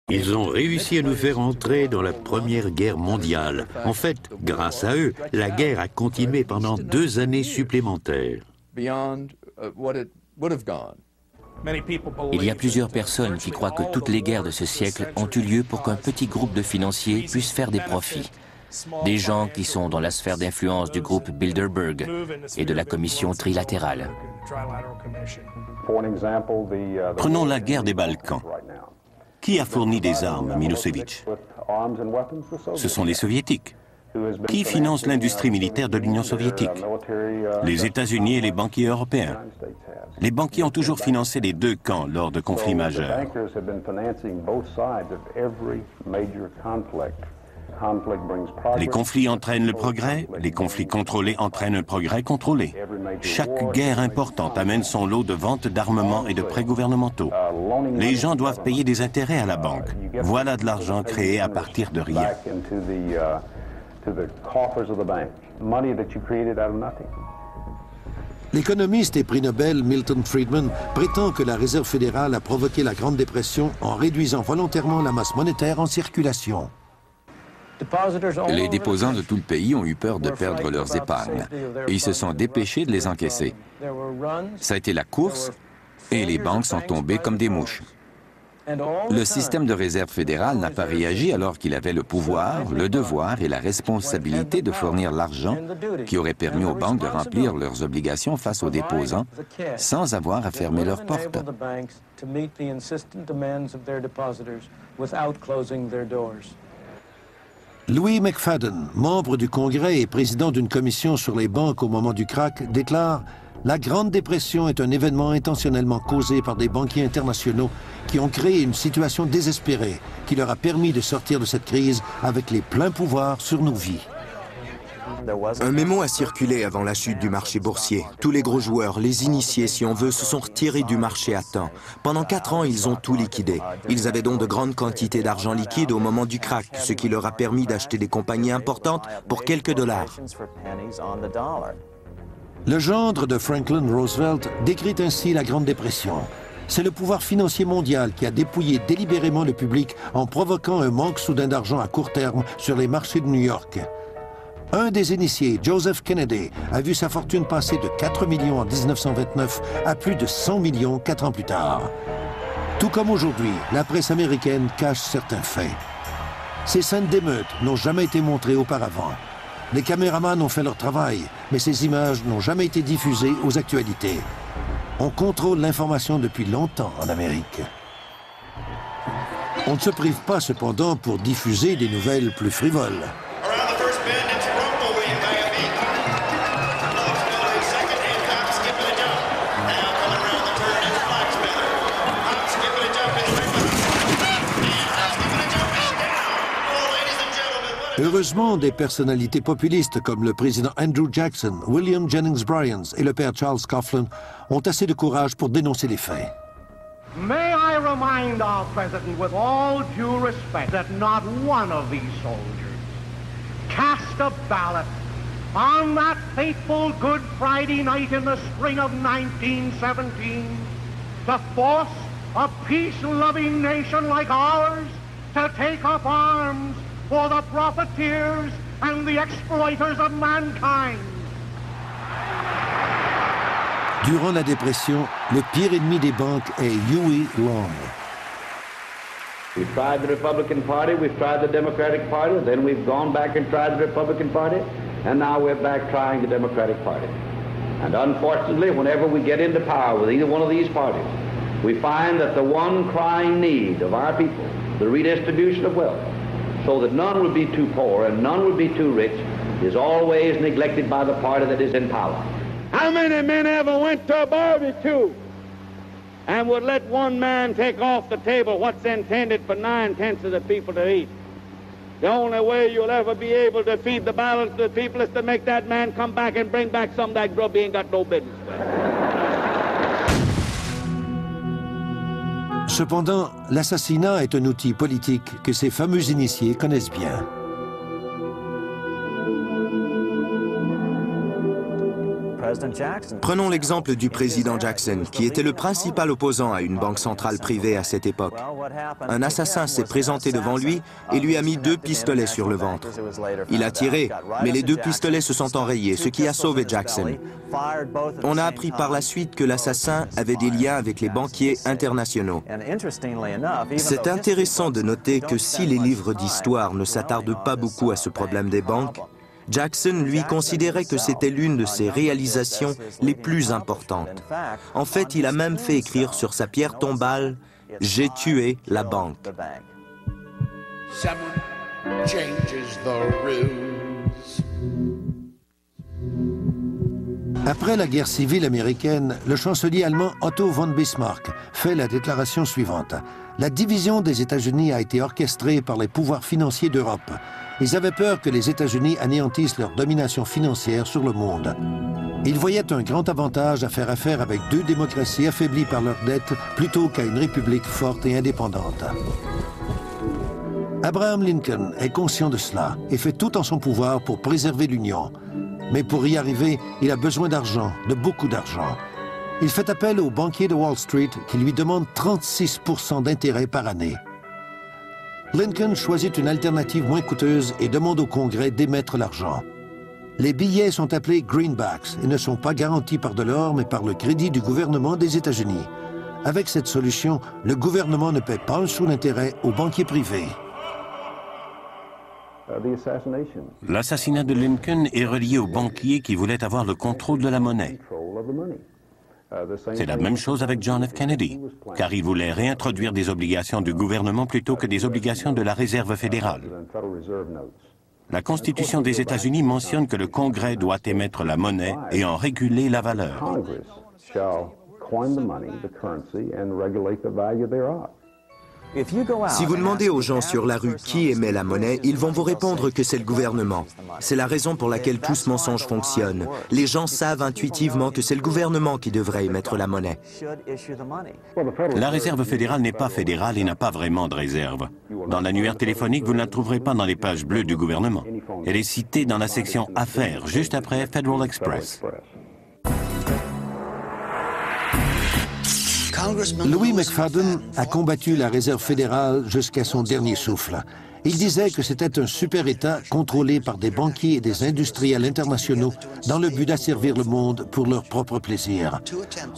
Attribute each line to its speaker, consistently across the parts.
Speaker 1: Ils ont réussi à nous faire entrer dans la Première Guerre mondiale. En fait, grâce à eux, la guerre a continué pendant 2 années supplémentaires.
Speaker 2: Il
Speaker 3: y a plusieurs personnes qui croient que toutes les guerres de ce siècle ont eu lieu pour qu'un petit groupe de financiers puisse faire des profits. Des gens qui sont dans la sphère d'influence du groupe Bilderberg et de la commission trilatérale.
Speaker 4: Prenons la guerre des Balkans. Qui a fourni des armes à Milosevic? Ce sont les Soviétiques. Qui finance l'industrie militaire de l'Union soviétique? Les États-Unis et les banquiers européens. Les banquiers ont toujours financé les deux camps lors de conflits majeurs. Les conflits entraînent le progrès, les conflits contrôlés entraînent un progrès contrôlé. Chaque guerre importante amène son lot de ventes d'armements et de prêts gouvernementaux. Les gens doivent payer des intérêts à la banque. Voilà de l'argent créé à partir de rien.
Speaker 5: L'économiste et prix Nobel Milton Friedman prétend que la Réserve fédérale a provoqué la Grande Dépression en réduisant volontairement la masse monétaire en circulation.
Speaker 6: Les déposants de tout le pays ont eu peur de perdre leurs épargnes et ils se sont dépêchés de les encaisser. Ça a été la course et les banques sont tombées comme des mouches. Le système de réserve fédérale n'a pas réagi alors qu'il avait le pouvoir, le devoir et la responsabilité de fournir l'argent qui aurait permis aux banques de remplir leurs obligations face aux déposants sans avoir à fermer leurs portes.
Speaker 5: Louis McFadden, membre du Congrès et président d'une commission sur les banques au moment du krach, déclare « La Grande Dépression est un événement intentionnellement causé par des banquiers internationaux qui ont créé une situation désespérée qui leur a permis de sortir de cette crise avec les pleins pouvoirs sur nos vies. »
Speaker 7: Un mémo a circulé avant la chute du marché boursier. Tous les gros joueurs, les initiés si on veut, se sont retirés du marché à temps. Pendant 4 ans, ils ont tout liquidé. Ils avaient donc de grandes quantités d'argent liquide au moment du krach, ce qui leur a permis d'acheter des compagnies importantes pour quelques dollars.
Speaker 5: Le gendre de Franklin Roosevelt décrit ainsi la Grande Dépression. C'est le pouvoir financier mondial qui a dépouillé délibérément le public en provoquant un manque soudain d'argent à court terme sur les marchés de New York. Un des initiés, Joseph Kennedy, a vu sa fortune passer de 4 millions en 1929 à plus de 100 millions 4 ans plus tard. Tout comme aujourd'hui, la presse américaine cache certains faits. Ces scènes d'émeutes n'ont jamais été montrées auparavant. Les caméramans ont fait leur travail, mais ces images n'ont jamais été diffusées aux actualités. On contrôle l'information depuis longtemps en Amérique. On ne se prive pas cependant pour diffuser des nouvelles plus frivoles. Heureusement, des personnalités populistes comme le président Andrew Jackson, William Jennings Bryan et le père Charles Coughlin ont assez de courage pour dénoncer les faits.
Speaker 8: May I remind our president with all due respect that not one of these soldiers cast a ballot on that fateful Good Friday night in the spring of 1917 to force a peace-loving nation like ours to take up arms for the profiteers and the exploiters of mankind.
Speaker 5: Durant la dépression, le pire ennemi des banques est Huey Long.
Speaker 9: We've tried the Republican Party, we've tried the Democratic Party, then we've gone back and tried the Republican Party, and now we're back trying the Democratic Party. And unfortunately, whenever we get into power with either one of these parties, we find that the one crying need of our people, the redistribution of wealth, so that none will be too poor and none will be too rich, is always neglected by the party that is in power.
Speaker 8: How many men ever went to a barbecue and would let one man take off the table what's intended for 9/10 of the people to eat? The only way you'll ever be able to feed the balance of the people is to make that man come back and bring back some of that grub he ain't got no business with.
Speaker 5: Cependant, l'assassinat est un outil politique que ces fameux initiés connaissent bien.
Speaker 7: Prenons l'exemple du président Jackson, qui était le principal opposant à une banque centrale privée à cette époque. Un assassin s'est présenté devant lui et lui a mis 2 pistolets sur le ventre. Il a tiré, mais les 2 pistolets se sont enrayés, ce qui a sauvé Jackson. On a appris par la suite que l'assassin avait des liens avec les banquiers internationaux. C'est intéressant de noter que si les livres d'histoire ne s'attardent pas beaucoup à ce problème des banques, Jackson, lui, considérait que c'était l'une de ses réalisations les plus importantes. En fait, il a même fait écrire sur sa pierre tombale « J'ai tué la banque ».
Speaker 5: Après la guerre civile américaine, le chancelier allemand Otto von Bismarck fait la déclaration suivante. La division des États-Unis a été orchestrée par les pouvoirs financiers d'Europe. Ils avaient peur que les États-Unis anéantissent leur domination financière sur le monde. Ils voyaient un grand avantage à faire affaire avec 2 démocraties affaiblies par leurs dettes plutôt qu'à une république forte et indépendante. Abraham Lincoln est conscient de cela et fait tout en son pouvoir pour préserver l'Union. Mais pour y arriver, il a besoin d'argent, de beaucoup d'argent. Il fait appel aux banquiers de Wall Street qui lui demandent 36% d'intérêt par année. Lincoln choisit une alternative moins coûteuse et demande au Congrès d'émettre l'argent. Les billets sont appelés greenbacks et ne sont pas garantis par de l'or mais par le crédit du gouvernement des États-Unis. Avec cette solution, le gouvernement ne paie pas un sou d'intérêt aux banquiers privés.
Speaker 4: L'assassinat de Lincoln est relié aux banquiers qui voulaient avoir le contrôle de la monnaie. C'est la même chose avec John F. Kennedy, car il voulait réintroduire des obligations du gouvernement plutôt que des obligations de la Réserve fédérale. La Constitution des États-Unis mentionne que le Congrès doit émettre la monnaie et en réguler la valeur.
Speaker 7: Si vous demandez aux gens sur la rue qui émet la monnaie, ils vont vous répondre que c'est le gouvernement. C'est la raison pour laquelle tout ce mensonge fonctionne. Les gens savent intuitivement que c'est le gouvernement qui devrait émettre la monnaie.
Speaker 4: La Réserve fédérale n'est pas fédérale et n'a pas vraiment de réserve. Dans l'annuaire téléphonique, vous ne la trouverez pas dans les pages bleues du gouvernement. Elle est citée dans la section Affaires, juste après Federal Express.
Speaker 5: Louis McFadden a combattu la Réserve fédérale jusqu'à son dernier souffle. Il disait que c'était un super-État contrôlé par des banquiers et des industriels internationaux dans le but d'asservir le monde pour leur propre plaisir.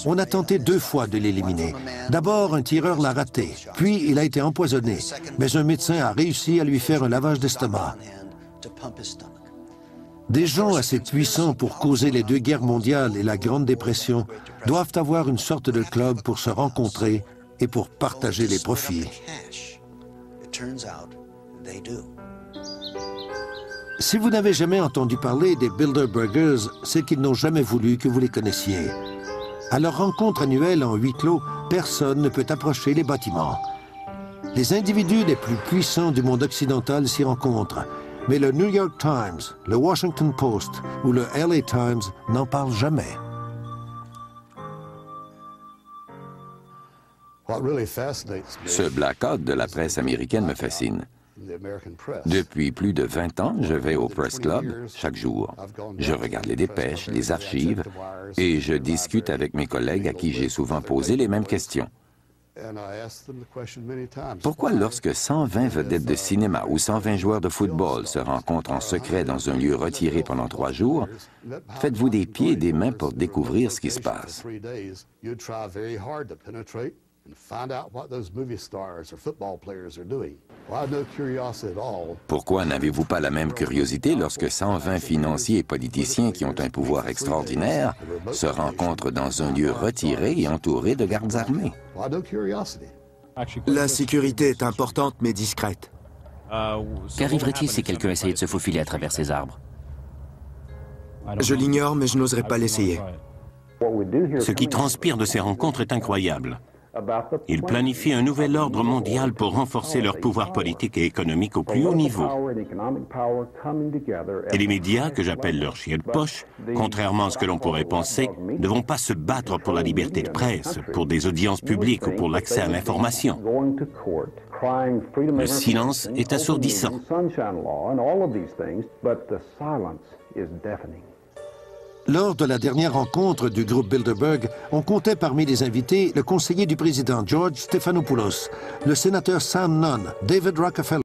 Speaker 5: On a tenté 2 fois de l'éliminer. D'abord, un tireur l'a raté, puis il a été empoisonné, mais un médecin a réussi à lui faire un lavage d'estomac. Des gens assez puissants pour causer les 2 guerres mondiales et la Grande Dépression doivent avoir une sorte de club pour se rencontrer et pour partager les profits. Si vous n'avez jamais entendu parler des Bilderbergers, c'est qu'ils n'ont jamais voulu que vous les connaissiez. À leur rencontre annuelle en huis clos, personne ne peut approcher les bâtiments. Les individus les plus puissants du monde occidental s'y rencontrent. Mais le New York Times, le Washington Post ou le LA Times n'en parlent jamais.
Speaker 6: Ce blackout de la presse américaine me fascine. Depuis plus de 20 ans, je vais au Press Club chaque jour. Je regarde les dépêches, les archives, et je discute avec mes collègues à qui j'ai souvent posé les mêmes questions. Pourquoi lorsque 120 vedettes de cinéma ou 120 joueurs de football se rencontrent en secret dans un lieu retiré pendant 3 jours, faites-vous des pieds et des mains pour découvrir ce qui se passe? Pourquoi n'avez-vous pas la même curiosité lorsque 120 financiers et politiciens qui ont un pouvoir extraordinaire se rencontrent dans un lieu retiré et entouré de gardes armés?
Speaker 7: La sécurité est importante mais discrète.
Speaker 3: Qu'arriverait-il si quelqu'un essayait de se faufiler à travers ces arbres?
Speaker 7: Je l'ignore, mais je n'oserais pas l'essayer.
Speaker 4: Ce qui transpire de ces rencontres est incroyable. Ils planifient un nouvel ordre mondial pour renforcer leur pouvoir politique et économique au plus haut niveau. Et les médias, que j'appelle leurs chiens de poche, contrairement à ce que l'on pourrait penser, ne vont pas se battre pour la liberté de presse, pour des audiences publiques ou pour l'accès à l'information. Le silence est assourdissant.
Speaker 5: Lors de la dernière rencontre du groupe Bilderberg, on comptait parmi les invités le conseiller du président George Stephanopoulos, le sénateur Sam Nunn, David Rockefeller,